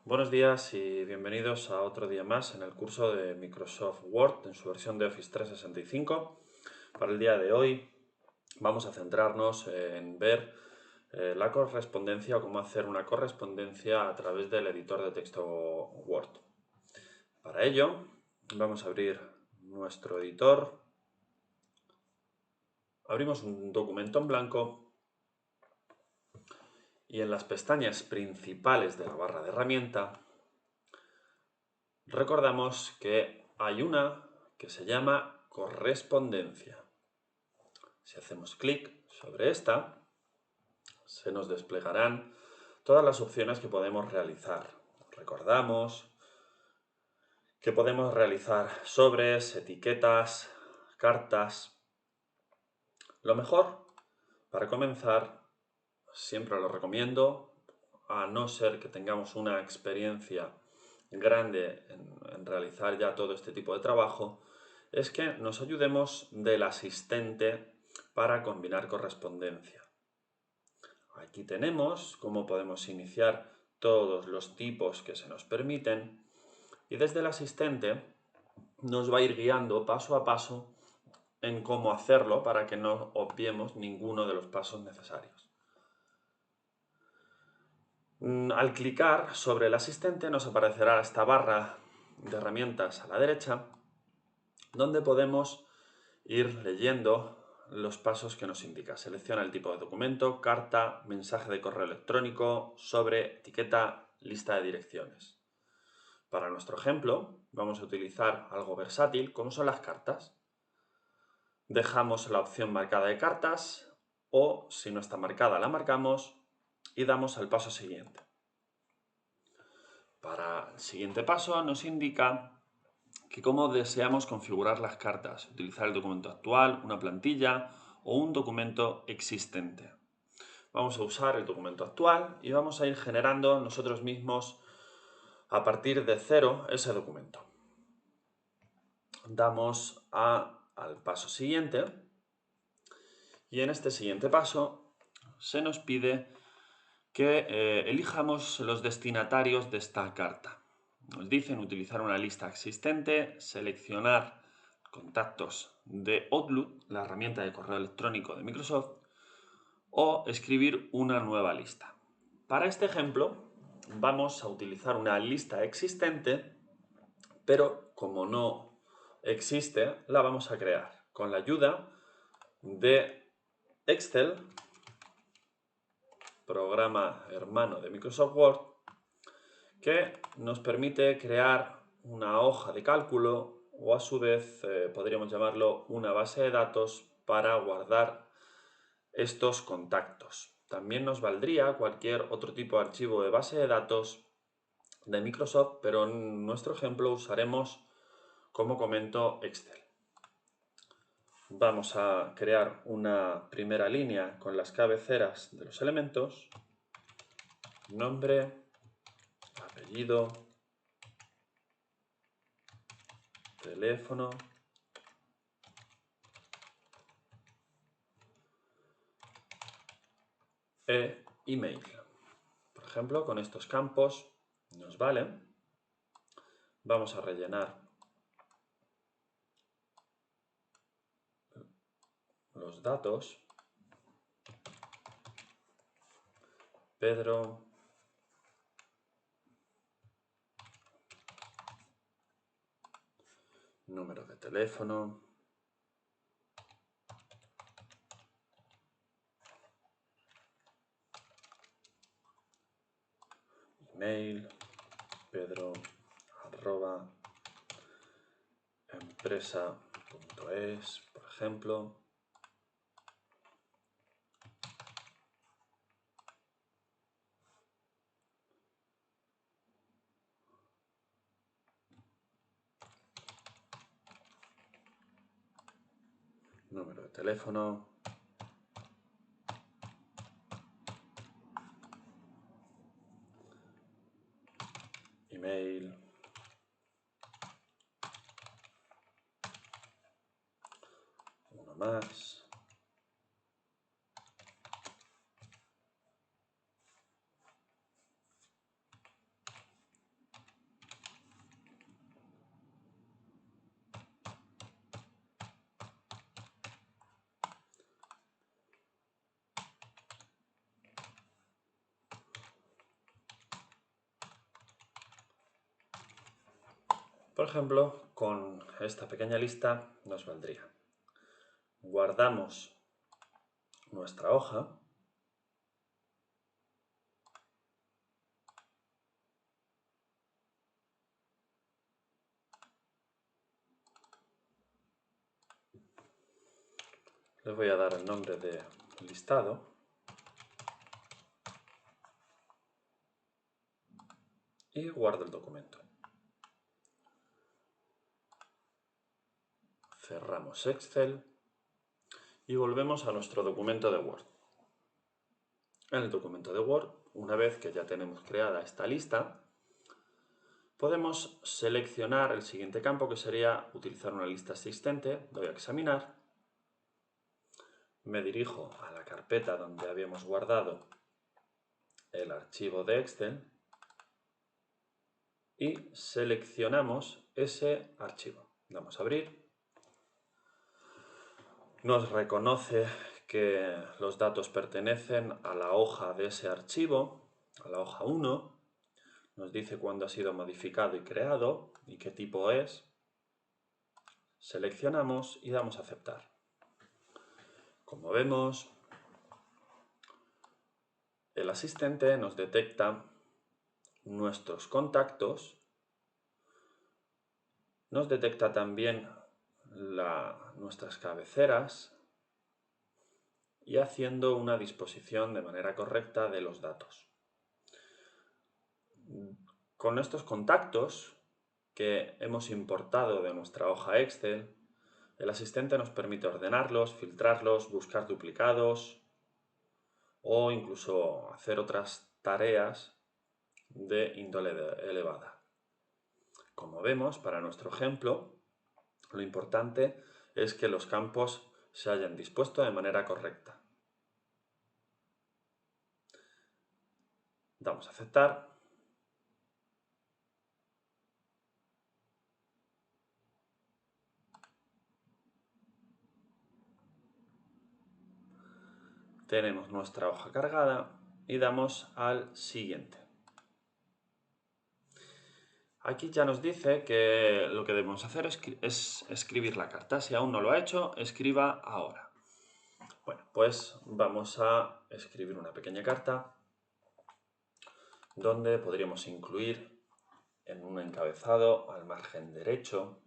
Buenos días y bienvenidos a otro día más en el curso de Microsoft Word en su versión de Office 365. Para el día de hoy vamos a centrarnos en ver la correspondencia o cómo hacer una correspondencia a través del editor de texto Word. Para ello vamos a abrir nuestro editor, abrimos un documento en blanco y en las pestañas principales de la barra de herramienta recordamos que hay una que se llama correspondencia. Si hacemos clic sobre esta, se nos desplegarán todas las opciones que podemos realizar. Recordamos que podemos realizar sobres, etiquetas, cartas. Lo mejor, para comenzar, siempre lo recomiendo, a no ser que tengamos una experiencia grande en realizar ya todo este tipo de trabajo, es que nos ayudemos del asistente para combinar correspondencia. Aquí tenemos cómo podemos iniciar todos los tipos que se nos permiten y desde el asistente nos va a ir guiando paso a paso en cómo hacerlo para que no obviemos ninguno de los pasos necesarios. Al clicar sobre el asistente nos aparecerá esta barra de herramientas a la derecha, donde podemos ir leyendo los pasos que nos indica. Selecciona el tipo de documento, carta, mensaje de correo electrónico, sobre, etiqueta, lista de direcciones. Para nuestro ejemplo, vamos a utilizar algo versátil, como son las cartas. Dejamos la opción marcada de cartas, o si no está marcada, la marcamos y damos al paso siguiente. Para el siguiente paso nos indica que cómo deseamos configurar las cartas, utilizar el documento actual, una plantilla o un documento existente. Vamos a usar el documento actual y vamos a ir generando nosotros mismos a partir de cero ese documento. Damos al paso siguiente y en este siguiente paso se nos pide que elijamos los destinatarios de esta carta. Nos dicen utilizar una lista existente, seleccionar contactos de Outlook, la herramienta de correo electrónico de Microsoft, o escribir una nueva lista. Para este ejemplo vamos a utilizar una lista existente, pero como no existe, la vamos a crear con la ayuda de Excel, programa hermano de Microsoft Word, que nos permite crear una hoja de cálculo o a su vez podríamos llamarlo una base de datos para guardar estos contactos. También nos valdría cualquier otro tipo de archivo de base de datos de Microsoft, pero en nuestro ejemplo usaremos, como comento, Excel. Vamos a crear una primera línea con las cabeceras de los elementos, nombre, apellido, teléfono, email. Por ejemplo, con estos campos nos vale. Vamos a rellenar los datos. Pedro, número de teléfono, email, pedro@empresa.es, por ejemplo. Número de teléfono, email, uno más, Por ejemplo, con esta pequeña lista nos valdría. Guardamos nuestra hoja. Le voy a dar el nombre de listado. Y guardo el documento. Cerramos Excel y volvemos a nuestro documento de Word. En el documento de Word, una vez que ya tenemos creada esta lista, podemos seleccionar el siguiente campo, que sería utilizar una lista existente. Doy a examinar. Me dirijo a la carpeta donde habíamos guardado el archivo de Excel y seleccionamos ese archivo. Damos a abrir. Nos reconoce que los datos pertenecen a la hoja de ese archivo, a la hoja 1. Nos dice cuándo ha sido modificado y creado y qué tipo es. Seleccionamos y damos a aceptar. Como vemos, el asistente nos detecta nuestros contactos, nos detecta también nuestras cabeceras y haciendo una disposición de manera correcta de los datos. Con estos contactos que hemos importado de nuestra hoja Excel, el asistente nos permite ordenarlos, filtrarlos, buscar duplicados o incluso hacer otras tareas de índole elevada. Como vemos, para nuestro ejemplo, lo importante es que los campos se hayan dispuesto de manera correcta. Damos a aceptar. Tenemos nuestra hoja cargada y damos al siguiente. Aquí ya nos dice que lo que debemos hacer es escribir la carta. Si aún no lo ha hecho, escriba ahora. Bueno, pues vamos a escribir una pequeña carta donde podríamos incluir en un encabezado al margen derecho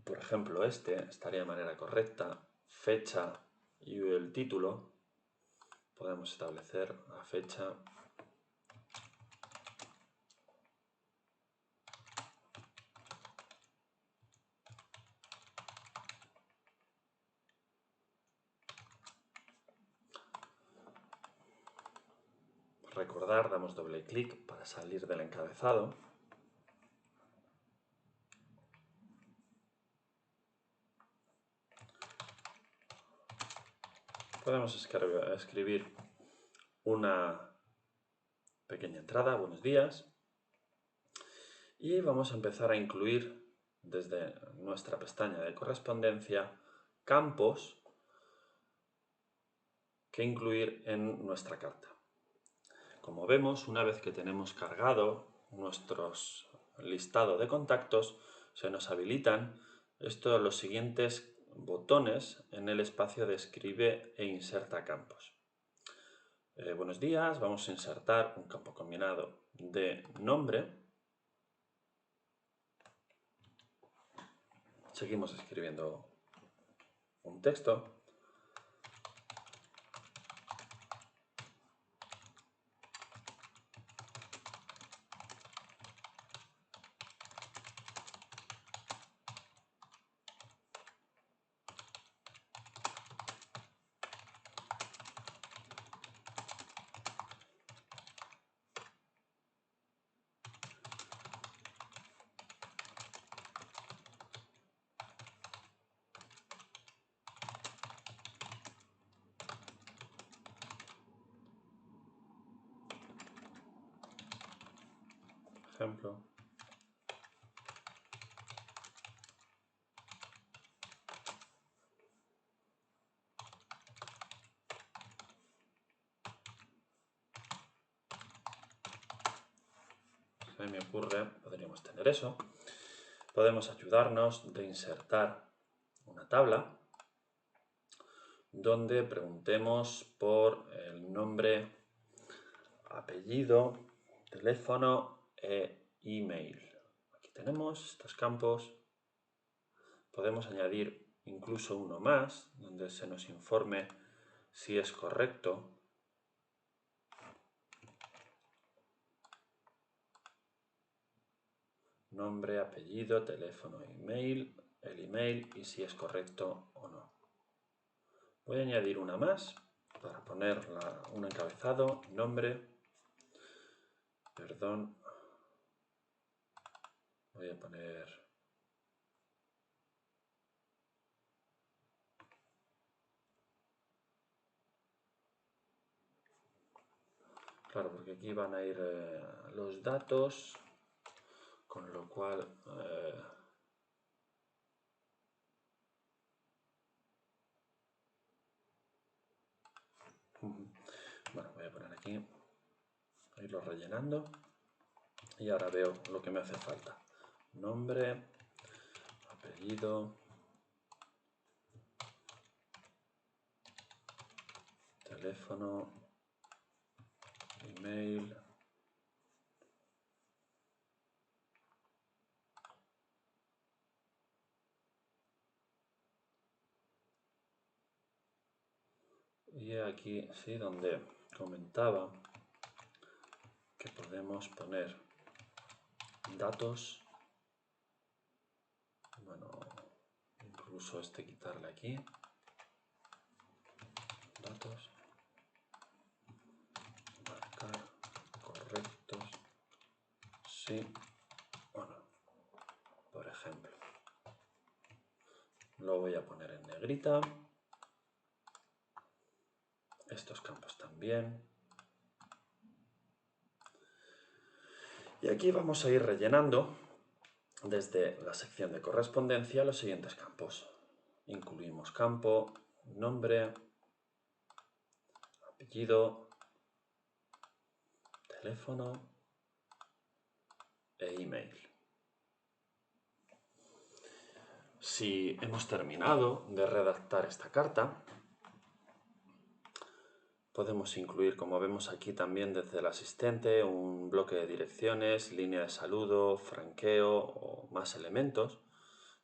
por ejemplo estaría de manera correcta, fecha y el título. Podemos establecer la fecha recordar, damos doble clic para salir del encabezado. Podemos escribir una pequeña entrada, buenos días, y vamos a empezar a incluir desde nuestra pestaña de correspondencia campos que incluir en nuestra carta. Como vemos, una vez que tenemos cargado nuestro listado de contactos, se nos habilitan los siguientes botones en el espacio de escribe e inserta campos. Buenos días, vamos a insertar un campo combinado de nombre. Seguimos escribiendo un texto. Ejemplo. me ocurre, podríamos tener eso. Podemos ayudarnos de insertar una tabla donde preguntemos por el nombre, apellido, teléfono e email. Aquí tenemos estos campos. Podemos añadir incluso uno más, donde se nos informe si es correcto. Nombre, apellido, teléfono, email, el email y si es correcto o no. Voy a añadir una más para poner un encabezado, nombre, perdón, voy a poner claro, porque aquí van a ir los datos, con lo cual bueno, voy a poner aquí, irlo rellenando y ahora veo lo que me hace falta. Nombre, apellido, teléfono, email. Y aquí sí, donde comentaba que podemos poner datos, bueno, incluso quitarle aquí, datos, marcar correctos, sí o no, por ejemplo. Lo voy a poner en negrita, estos campos también. Y aquí vamos a ir rellenando desde la sección de correspondencia los siguientes campos. Incluimos campo, nombre, apellido, teléfono e email. Si hemos terminado de redactar esta carta, podemos incluir, como vemos aquí también desde el asistente, un bloque de direcciones, línea de saludo, franqueo o más elementos.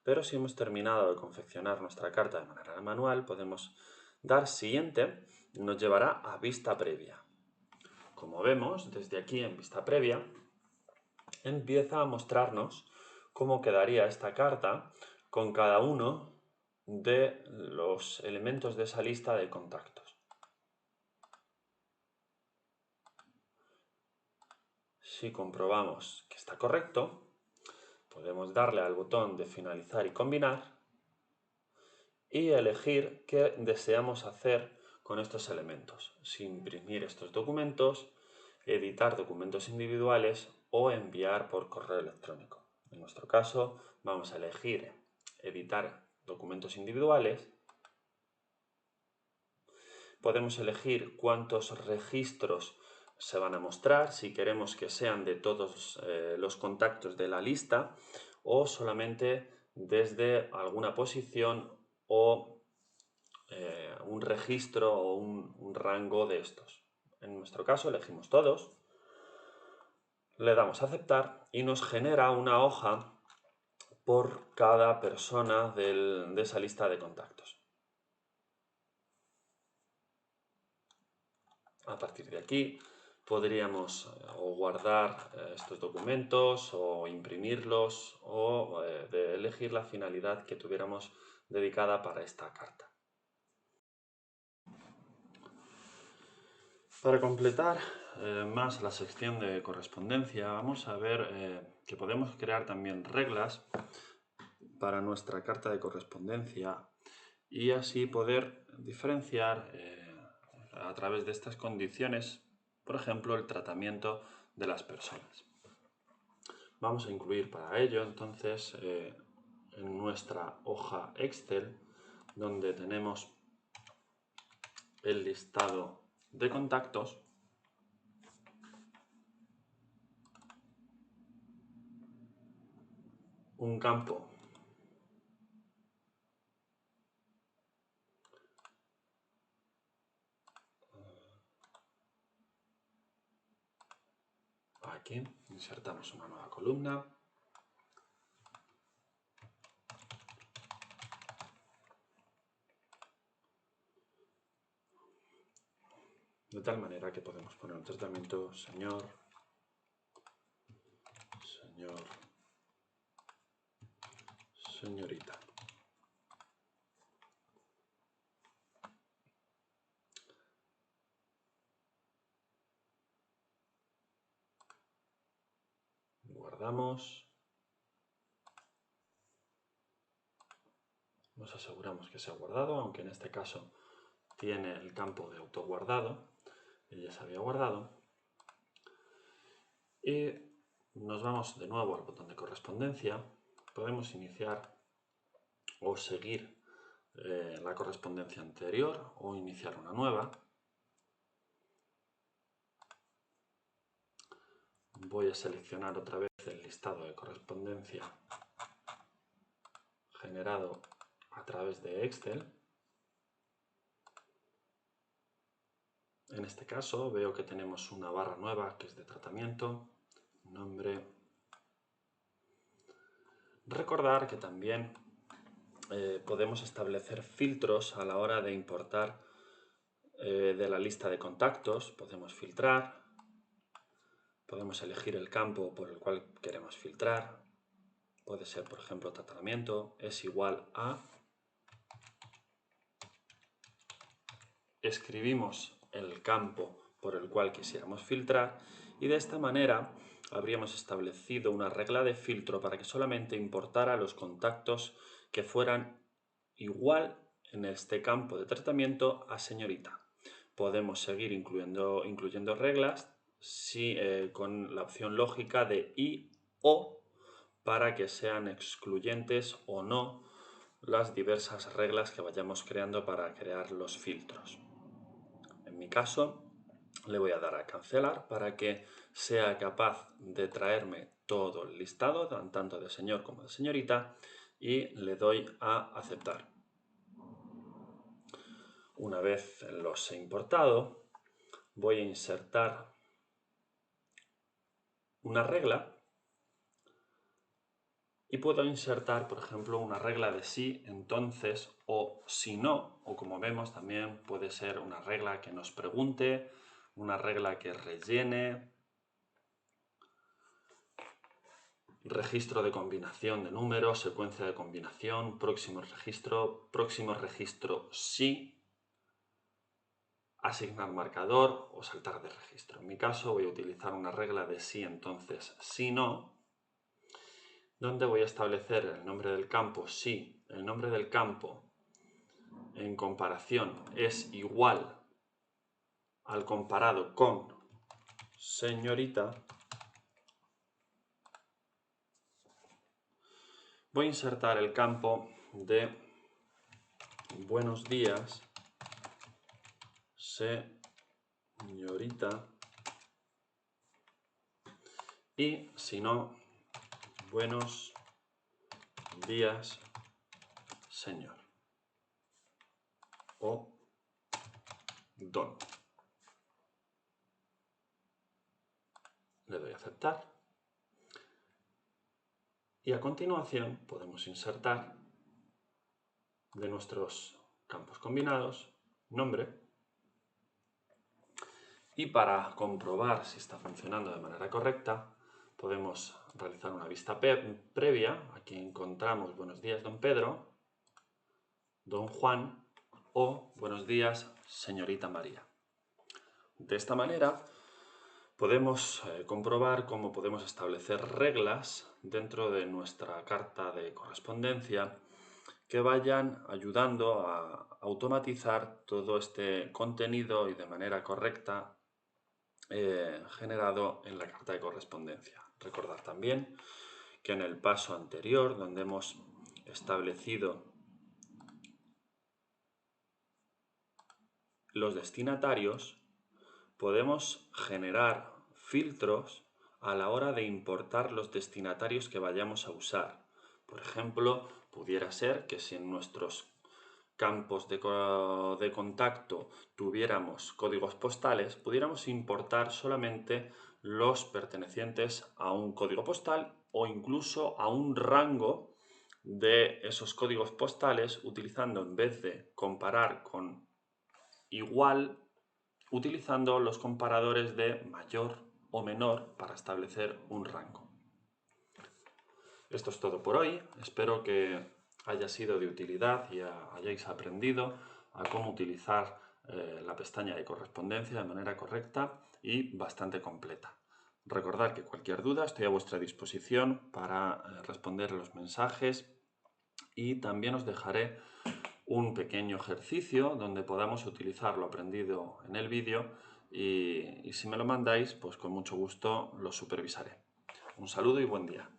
Pero si hemos terminado de confeccionar nuestra carta de manera manual, podemos dar siguiente, nos llevará a vista previa. Como vemos, desde aquí en vista previa, empieza a mostrarnos cómo quedaría esta carta con cada uno de los elementos de esa lista de contactos. Si comprobamos que está correcto, podemos darle al botón de finalizar y combinar y elegir qué deseamos hacer con estos elementos. Si imprimir estos documentos, editar documentos individuales o enviar por correo electrónico. En nuestro caso, vamos a elegir editar documentos individuales. Podemos elegir cuántos registros se van a mostrar, si queremos que sean de todos los contactos de la lista o solamente desde alguna posición o un registro o un rango de estos. En nuestro caso elegimos todos, le damos a aceptar y nos genera una hoja por cada persona de esa lista de contactos. A partir de aquí podríamos o guardar estos documentos o imprimirlos o elegir la finalidad que tuviéramos dedicada para esta carta. Para completar más la sección de correspondencia, vamos a ver que podemos crear también reglas para nuestra carta de correspondencia y así poder diferenciar a través de estas condiciones, por ejemplo, el tratamiento de las personas. Vamos a incluir para ello, entonces, en nuestra hoja Excel, donde tenemos el listado de contactos, un campo aquí, insertamos una nueva columna. De tal manera que podemos poner un tratamiento señor, señor, señorita. Guardamos. Nos aseguramos que se ha guardado, aunque en este caso tiene el campo de autoguardado, y ya se había guardado. Y nos vamos de nuevo al botón de correspondencia. Podemos iniciar o seguir la correspondencia anterior o iniciar una nueva. Voy a seleccionar otra vez el listado de correspondencia generado a través de Excel. En este caso veo que tenemos una barra nueva que es de tratamiento, nombre. Recordar que también podemos establecer filtros a la hora de importar de la lista de contactos. Podemos filtrar, podemos elegir el campo por el cual queremos filtrar. Puede ser, por ejemplo, tratamiento es igual a... Escribimos el campo por el cual quisiéramos filtrar y de esta manera habríamos establecido una regla de filtro para que solamente importara los contactos que fueran igual en este campo de tratamiento a señorita. Podemos seguir incluyendo reglas con la opción lógica de y o para que sean excluyentes o no las diversas reglas que vayamos creando para crear los filtros. En mi caso, le voy a dar a cancelar para que sea capaz de traerme todo el listado, tanto de señor como de señorita, y le doy a aceptar. Una vez los he importado, voy a insertar una regla y puedo insertar, por ejemplo, una regla de sí, entonces o si no, o como vemos también puede ser una regla que nos pregunte, una regla que rellene, registro de combinación de números, secuencia de combinación, próximo registro sí, asignar marcador o saltar de registro. En mi caso voy a utilizar una regla de sí, entonces si no, donde voy a establecer el nombre del campo si el nombre del campo en comparación es igual al comparado con señorita. Voy a insertar el campo de buenos días, señorita, y si no, buenos días, señor, o don. Le doy a aceptar. Y a continuación podemos insertar de nuestros campos combinados nombre. Y para comprobar si está funcionando de manera correcta, podemos realizar una vista previa. Aquí encontramos buenos días, don Pedro, don Juan o buenos días, señorita María. De esta manera podemos comprobar cómo podemos establecer reglas dentro de nuestra carta de correspondencia que vayan ayudando a automatizar todo este contenido y de manera correcta generado en la carta de correspondencia. Recordar también que en el paso anterior, donde hemos establecido los destinatarios, podemos generar filtros a la hora de importar los destinatarios que vayamos a usar. Por ejemplo, pudiera ser que si en nuestros campos de contacto tuviéramos códigos postales, pudiéramos importar solamente los pertenecientes a un código postal o incluso a un rango de esos códigos postales, utilizando, en vez de comparar con igual, utilizando los comparadores de mayor o menor para establecer un rango. Esto es todo por hoy. Espero que haya sido de utilidad y hayáis aprendido a cómo utilizar la pestaña de correspondencia de manera correcta y bastante completa. Recordad que cualquier duda estoy a vuestra disposición para responder los mensajes, y también os dejaré un pequeño ejercicio donde podamos utilizar lo aprendido en el vídeo y si me lo mandáis, pues con mucho gusto lo supervisaré. Un saludo y buen día.